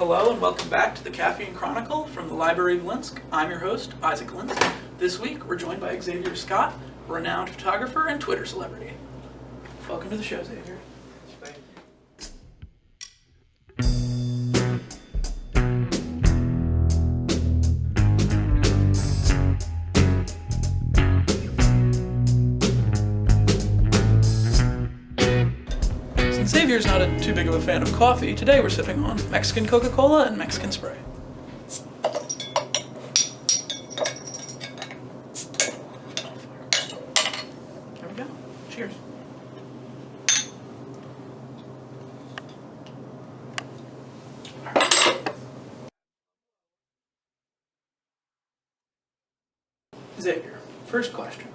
Hello and welcome back to the Caffeine Chronicle from the Library of Linsk. I'm your host, Isaac Linsk. This week we're joined by Xavier Scott, a renowned photographer and Twitter celebrity. Welcome to the show, Xavier. Thank you. Since Xavier's not too big of a fan of coffee, today we're sipping on Mexican Coca-Cola and Mexican Spray. There we go. Cheers. Xavier, first question.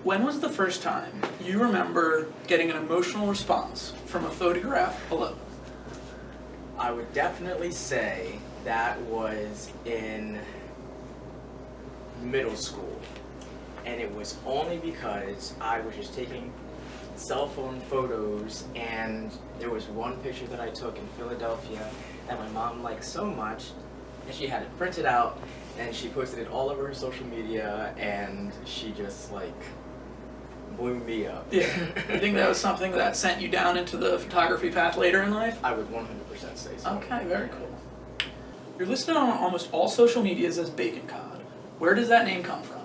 When was the first time you remember getting an emotional response from a photograph alone? I would definitely say that was in middle school. And it was only because I was just taking cell phone photos, and there was one picture that I took in Philadelphia that my mom liked so much, and she had it printed out, and she posted it all over her social media, and she just blew me up. Yeah. You think that was something that sent you down into the photography path later in life? I would 100% say so. Okay, very cool. You're listed on almost all social medias as Bacon Cod. Where does that name come from?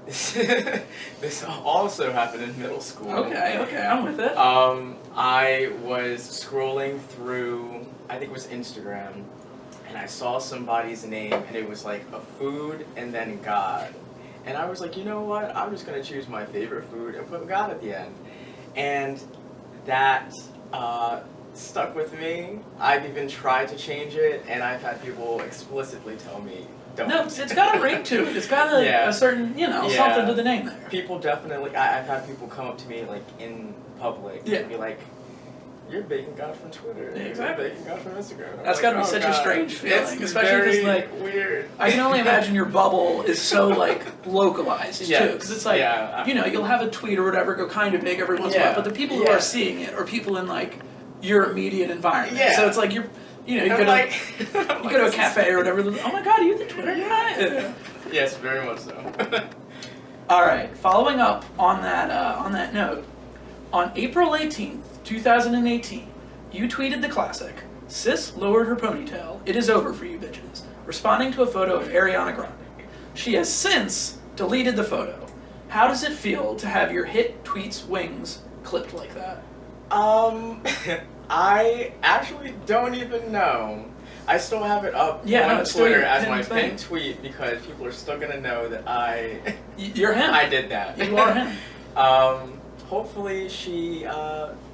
This also happened in middle school. Okay, I'm with it. I was scrolling through, I think it was Instagram, and I saw somebody's name, and it was like a food and then God. And I was like, you know what? I'm just going to choose my favorite food and put God at the end. And that stuck with me. I've even tried to change it, and I've had people explicitly tell me, don't. No, it's got a ring to it. It's got a certain, something to the name there. People definitely, I've had people come up to me in public and be like, you're Bacon God from Twitter. Yeah, exactly. You're Bacon God from Instagram. That's got to be such a strange feeling, it's especially very because weird. I can only imagine your bubble is so localized too, because it's you'll have a tweet or whatever go kind of big every once in a while, but the people who are seeing it are people in your immediate environment. Yeah. So it's like you go to a cafe or whatever. Oh my God, are you the Twitter guy? Yeah. Yes, very much so. All right. Following up on that note, on April 18th, 2018, you tweeted the classic, "Sis lowered her ponytail. It is over for you bitches," responding to a photo of Ariana Grande. She has since deleted the photo. How does it feel to have your hit tweet's wings clipped like that? I actually don't even know. I still have it up on Twitter as my pinned tweet because people are still gonna know that You're him. I did that. You are him. Hopefully she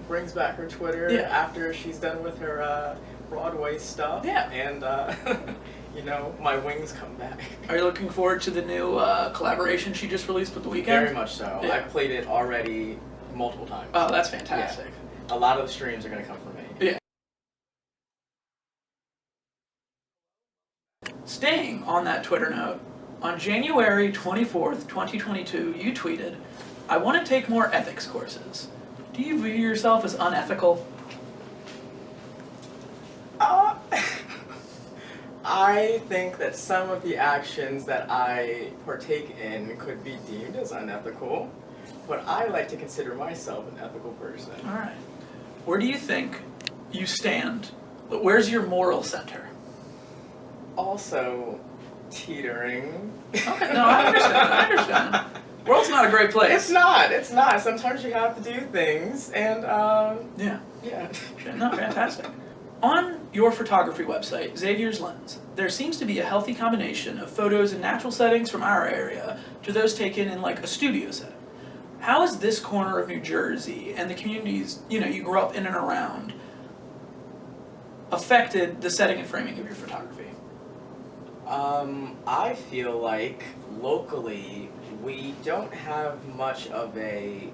brings back her Twitter after she's done with her Broadway stuff. Yeah. And my wings come back. Are you looking forward to the new collaboration she just released with The Weeknd? Very much so. Yeah. I've played it already multiple times. Oh, that's fantastic. Yeah. A lot of the streams are going to come from me. Yeah. Staying on that Twitter note, on January 24th, 2022, you tweeted, "I want to take more ethics courses. Do you view yourself as unethical?" I think that some of the actions that I partake in could be deemed as unethical, but I like to consider myself an ethical person. All right. Where do you think you stand? Where's your moral center? Also, teetering. Okay, no, I understand. World's not a great place. It's not. Sometimes you have to do things, and Yeah. No, fantastic. On your photography website, Xavier's Lens, there seems to be a healthy combination of photos in natural settings from our area to those taken in a studio setting. How has this corner of New Jersey and the communities you grew up in and around affected the setting and framing of your photography? I feel like locally we don't have much of a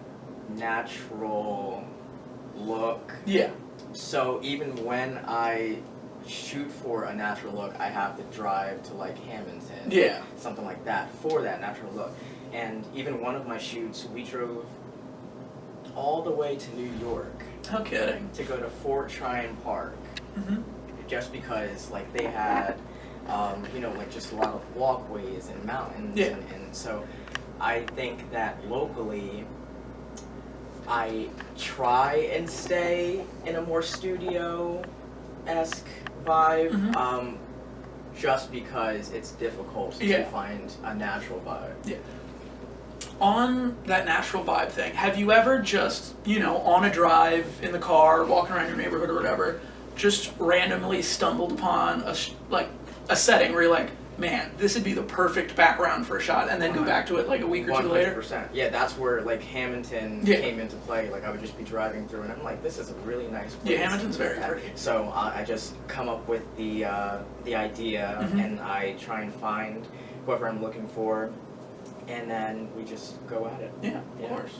natural look. Yeah. So even when I shoot for a natural look, I have to drive to Hamilton, something like that, for that natural look. And even one of my shoots, we drove all the way to New York. No kidding. To go to Fort Tryon Park. Mm-hmm. just because like they had, you know, like just a lot of walkways and mountains, Yeah. and so I think that locally, I try and stay in a more studio-esque vibe, Mhm. just because it's difficult Yeah. to find a natural vibe. Yeah. On that natural vibe thing, have you ever just, you know, on a drive in the car, walking around your neighborhood or whatever, just randomly stumbled upon a setting where you're like, man, this would be the perfect background for a shot, and then go back to it like a week or two later? 100%. Yeah, that's where like Hamilton Yeah. came into play. Like I would just be driving through, and I'm like, this is a really nice place. Yeah, Hamilton's very pretty. So I just come up with the idea, Mhm. and I try and find whoever I'm looking for, and then we just go at it. Yeah, Yeah. of course.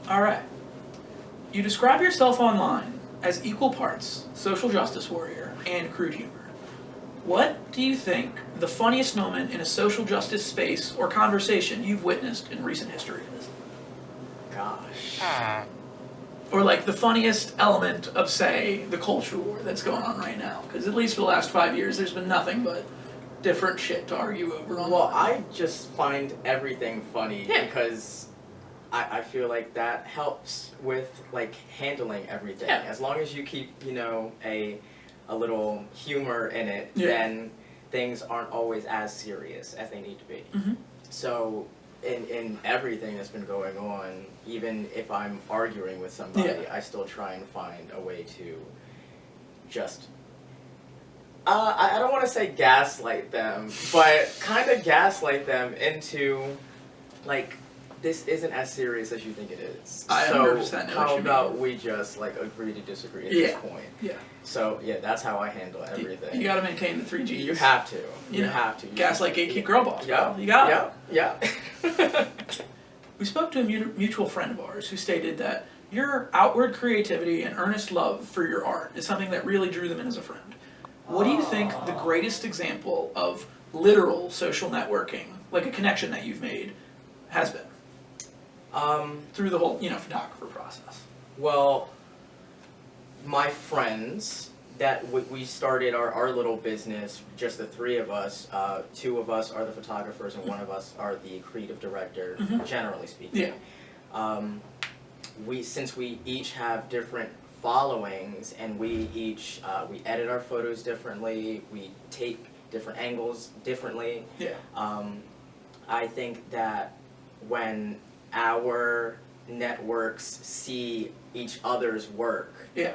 All right. You describe yourself online as equal parts social justice warrior and crude humor. What do you think the funniest moment in a social justice space or conversation you've witnessed in recent history is? Gosh. Or like the funniest element of, say, the culture war that's going on right now? Because at least for the last 5 years, there's been nothing but different shit to argue over online. Well, I just find everything funny Yeah. because I feel like that helps with like handling everything. Yeah. As long as you keep, you know, a little humor in it, Yeah. then things aren't always as serious as they need to be. Mhm. So in everything that's been going on, even if I'm arguing with somebody, Yeah. I still try and find a way to just I don't want to say gaslight them, but kind of gaslight them into, like, this isn't as serious as you think it is. I so 100% know what how you about mean. we just, like, agree to disagree at Yeah. this point? Yeah. So, yeah, that's how I handle everything. You gotta maintain the 3 Gs. You have to. You know, have to. Gaslight, gatekeep, girl boss. Yeah. You got it. Yeah. Yeah. We spoke to a mutual friend of ours who stated that your outward creativity and earnest love for your art is something that really drew them in as a friend. What do you think the greatest example of literal social networking, like a connection that you've made, has been through the whole, you know, photographer process? Well, my friends that we started our little business, just the three of us. 2 of us are the photographers, and 1 of us are the creative director, generally speaking. Yeah. Since we each have different followings, and we each we edit our photos differently, we take different angles differently. Yeah. I think that when our networks see each other's work, Yeah.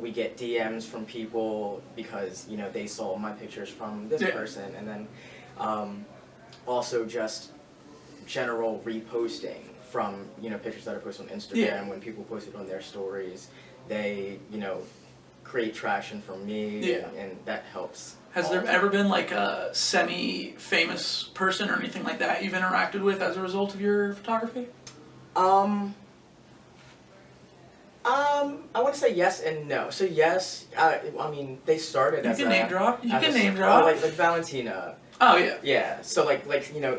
we get DMs from people because, you know, they saw my pictures from this Yeah. person, and then also just general reposting from, you know, pictures that are posted on Instagram. Yeah. When people post it on their stories, they, you know, create traction for me, Yeah. and that helps. Has there ever been like a semi-famous person or anything like that you've interacted with as a result of your photography? I want to say yes and no. So yes, I mean, they started You as can a... name drop. You as can a- name drop. Oh, like Valentina. Oh yeah. Yeah, so like you know,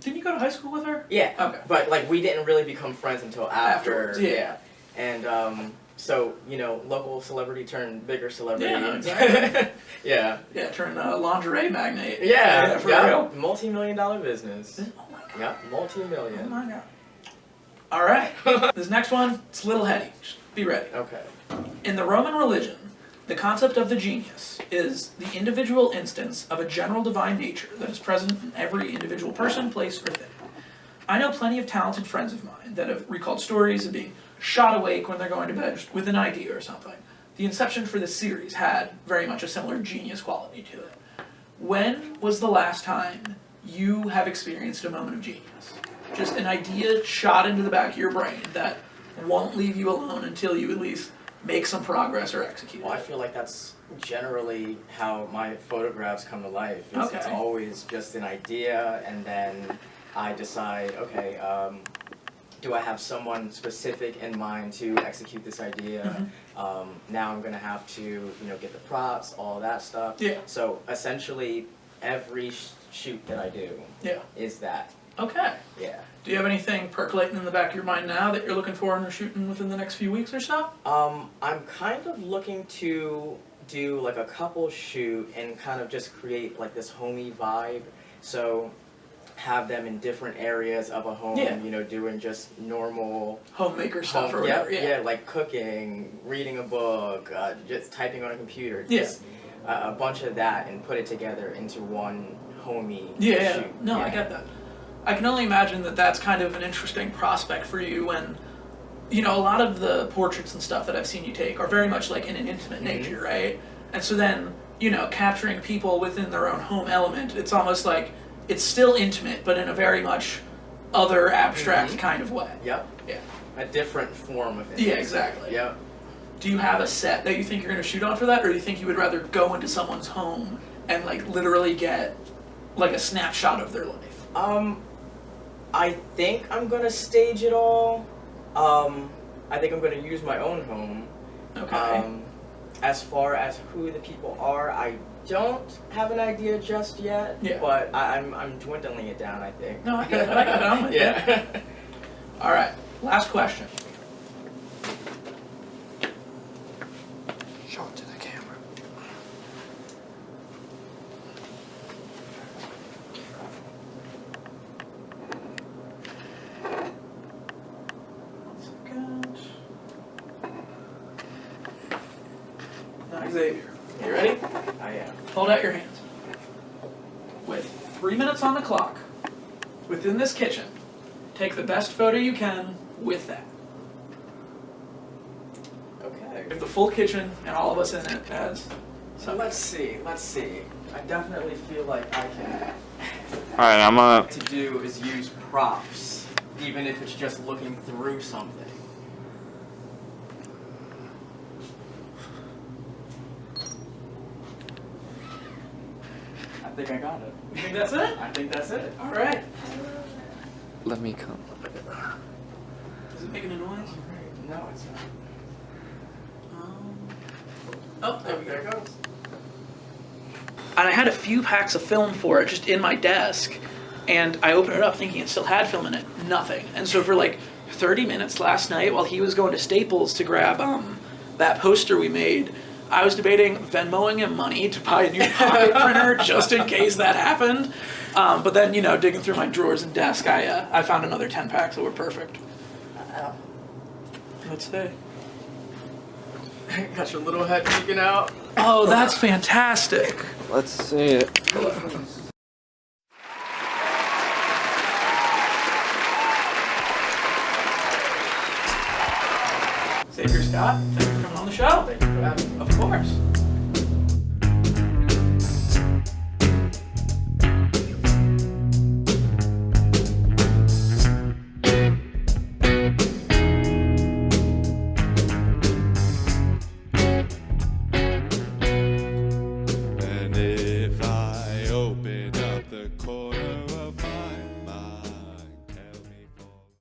Didn't you go to high school with her? yeah. Okay. But like we didn't really become friends until after. Afterwards, yeah. And so, you know, local celebrity turned bigger celebrity. Yeah, no, exactly. Yeah. Yeah, turn lingerie magnate. Yeah. For yeah. real. Multi-million-dollar business. Oh my god. Yeah, Oh multi-million. my god. All right. This next one, it's a little heady. Just be ready. Okay. In the Roman religion, the concept of the genius is the individual instance of a general divine nature that is present in every individual person, place, or thing. I know plenty of talented friends of mine that have recalled stories of being shot awake when they're going to bed just with an idea or something. The inception for this series had very much a similar genius quality to it. When was the last time you have experienced a moment of genius? Just an idea shot into the back of your brain that won't leave you alone until you at least make some progress or execute Well, I it. feel like that's generally how my photographs come to life. It's Okay. always just an idea, and then I decide, okay, do I have someone specific in mind to execute this idea? Now I'm gonna have to, you know, get the props, all that stuff. Yeah. So essentially, every shoot that I do Yeah. is that. Okay. Yeah. Do you have anything percolating in the back of your mind now that you're looking for and are shooting within the next few weeks or so? I'm kind of looking to do like a couple shoot and kind of just create like this homey vibe. So have them in different areas of a home, Yeah. you know, doing just normal Homemaker stuff or yeah, whatever. yeah, like cooking, reading a book, just typing on a computer. Yeah. Just a bunch of that and put it together into one homey Yeah, shoot. no, I get that. I can only imagine that that's kind of an interesting prospect for you when, you know, a lot of the portraits and stuff that I've seen you take are very much like in an intimate nature, right? And so then, you know, capturing people within their own home element, it's almost like it's still intimate, but in a very much other abstract kind of way. Yep. Yeah. A different form of it. Yeah, exactly. Yep. Do you have a set that you think you're going to shoot on for that, or do you think you would rather go into someone's home and like literally get like a snapshot of their life? I think I'm gonna stage it all. I think I'm gonna use my own home. Okay. As far as who the people are, I don't have an idea just yet. Yeah. But I'm dwindling it down, I think. No, I get it. I get it. I'm with yeah. you. All right. Last question. Show it to the camera. Now, Xavier, you ready? I am. Hold out your hands. With 3 minutes on the clock, within this kitchen, take the best photo you can with that. Okay. If the full kitchen and all of us in it as So let's see. I definitely feel like I can. Alright, I'm gonna. To do is use props, even if it's just looking through something. I think I got it. You think that's it? I think that's it. All right. Let me come. Is it making a noise? No, it's not. Oh, there we There go. it goes. And I had a few packs of film for it just in my desk, and I opened it up thinking it still had film in it. Nothing. And so for like 30 minutes last night, while he was going to Staples to grab that poster we made, I was debating Venmoing him money to buy a new pocket printer just in case that happened. But then, you know, digging through my drawers and desk, I found another 10 packs that were perfect. Let's see. Got your little head peeking out. Oh, that's fantastic. Let's see it. Xavier Scott, thanks for coming on the show. Thank you for having me. Of course.